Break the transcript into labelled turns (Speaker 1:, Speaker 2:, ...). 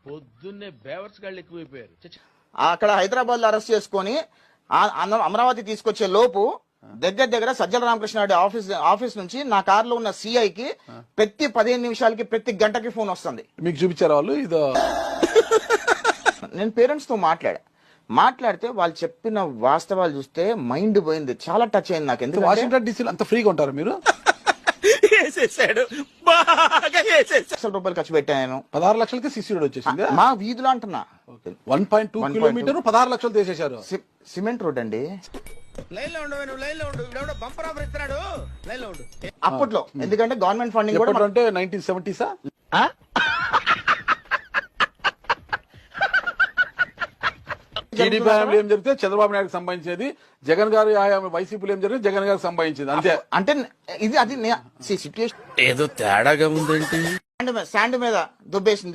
Speaker 1: పొద్దున్నే బేవర్స్ గాళ్ళు ఎక్కువైపోయారు.
Speaker 2: అక్కడ హైదరాబాద్ లో అరెస్ట్ చేసుకుని అమరావతి తీసుకొచ్చే లోపు దగ్గర సజ్జల రామకృష్ణారెడ్డి ఆఫీస్ నుంచి నా కారులో ఉన్న సిఐకి ప్రతి 15 నిమిషాలకి ప్రతి గంటకి ఫోన్ వస్తుంది.
Speaker 3: మీకు చూపించారు వాళ్ళు? ఇదో
Speaker 2: నేను పేరెంట్స్ తో మాట్లాడితే వాళ్ళు చెప్పిన వాస్తవాలు చూస్తే మైండ్ పోయింది, చాలా టచ్ అయింది నాకు. ఎందుకంటే
Speaker 3: వాషింగ్టన్ డీసీలో అంత ఫ్రీగా ఉంటారు మీరు?
Speaker 2: రూపాయలు ఖర్చు పెట్టాను.
Speaker 3: 16 లక్షలకి సిసి వచ్చేసింది
Speaker 2: మా వీధిలో అంటున్నా.
Speaker 3: 1.2 కిలోమీటర్ 16 లక్షలు తీసేశారు.
Speaker 2: సిమెంట్ రోడ్ అండి. అప్పట్లో ఎందుకంటే గవర్నమెంట్ ఫండింగ్ కూడా
Speaker 3: అంటే 1970s. టీడీపీ హయాంలో ఏం జరిగితే చంద్రబాబు నాయుడు సంబంధించేది, జగన్ గారు వైసీపీలో ఏం జరిగితే జగన్ గారికి సంబంధించింది అంతే.
Speaker 2: అంటే ఇది అది సిచ్యుయేషన్
Speaker 1: ఏదో తేడాగా ఉందేంటి?
Speaker 2: శాండ్ మీద దుబ్బేసింది.